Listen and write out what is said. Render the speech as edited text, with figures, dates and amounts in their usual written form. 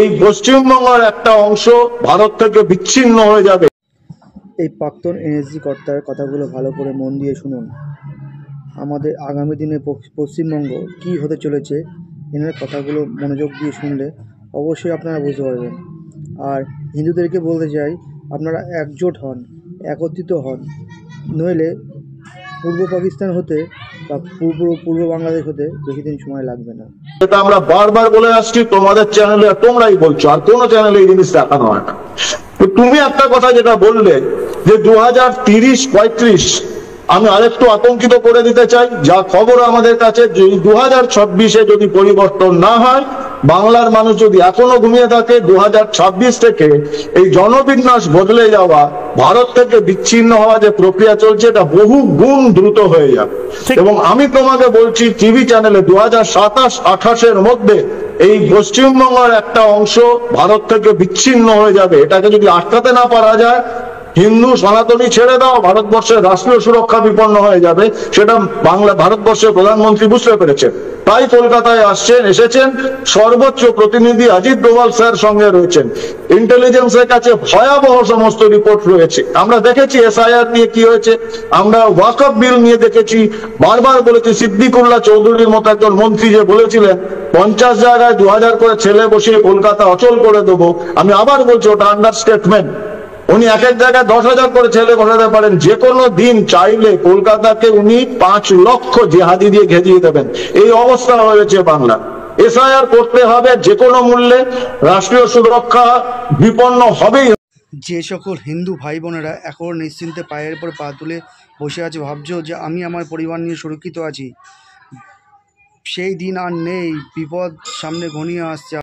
এই পশ্চিমবঙ্গের একটা অংশ ভারত থেকে বিচ্ছিন্ন হয়ে যাবে। এই প্রাক্তন এনএসজি কর্তার কথাগুলো ভালো করে মন দিয়ে শুনুন। আমাদের আগামী দিনে পশ্চিমবঙ্গ কী হতে চলেছে, এনার কথাগুলো মনোযোগ দিয়ে শুনলে অবশ্যই আপনারা বুঝতে পারবেন। আর হিন্দুদেরকে বলতে চাই, আপনারা একজোট হন, একত্রিত হন, নইলে পূর্ব পাকিস্তান হতে বা পূর্ব বাংলাদেশ হতে বেশি দিন সময় লাগবে না। এটা আমরা বারবার বলে আসছি, তোমাদের চ্যানেলে তোমরাই বলছো, আর কোন চ্যানেলে এই জিনিস দেখানো হয় না। তুমি একটা কথা যেটা বললে যে 2030-35, আমি আরেকটু আতঙ্কিত করে দিতে চাই। যা খবর আমাদের কাছে, 2026-এ যদি পরিবর্তন না হয়, বাংলার মানুষ যদি এখনো ঘুমিয়ে থাকে, 2026 থেকে এই জনবিন্যাস বদলে যাওয়া, ভারত থেকে বিচ্ছিন্ন হওয়া যে প্রক্রিয়া চলছে, এটা বহু গুণ দ্রুত হয়ে যাবে। এবং আমি তোমাকে বলছি, টিভি চ্যানেলে 2027-28-এর মধ্যে এই পশ্চিমবঙ্গের একটা অংশ ভারত থেকে বিচ্ছিন্ন হয়ে যাবে। এটাকে যদি আটকাতে না পারা যায়, হিন্দু সনাতনী ছেড়ে দাও, ভারতবর্ষের রাষ্ট্রীয় সুরক্ষা বিপন্ন হয়ে যাবে। সেটা ভারতবর্ষের প্রধানমন্ত্রী বুঝতে পেরেছেন, তাই কলকাতায় এসেছেন। সর্বোচ্চ প্রতিনিধি অজিত ডোভাল স্যার সঙ্গে রয়েছেন। ইন্টেলিজেন্সের কাছে ভয়াবহ সমস্ত রিপোর্ট রয়েছে। আমরা দেখেছি এসআইআর নিয়ে কি হয়েছে, আমরা ওয়াকফ বিল নিয়ে দেখেছি। বারবার বলেছি, সিদ্দিকুল্লাহ চৌধুরীর মতো একজন মন্ত্রী যে বলেছিলেন 50 জায়গায় 2000 করে ছেলে বসিয়ে কলকাতা অচল করে দেবো, আমি আবার বলছি ওটা আন্ডারস্টেটমেন্ট। উনি এক এক জায়গায় 10,000 করে ছেলে বসাতে পারেন। যে কোনো দিন চাইলে কলকাতাকে উনি 5 লক্ষ জেহাদি দিয়ে ঘেঁজিয়ে দেবেন। এই অবস্থা হয়েছে বাংলা। এসআইআর করতে হবে যে কোনো মূল্যে, রাষ্ট্রীয় সুরক্ষা বিপন্ন হবেই। যে সকল হিন্দু ভাই বোনেরা এখন নিশ্চিন্তে পায়ের উপর পা তুলে বসে আছে, ভাবছো যে আমি আমার পরিবার নিয়ে সুরক্ষিত আছি, সেই দিন আর নেই। বিপদ সামনে ঘনিয়ে আসছে।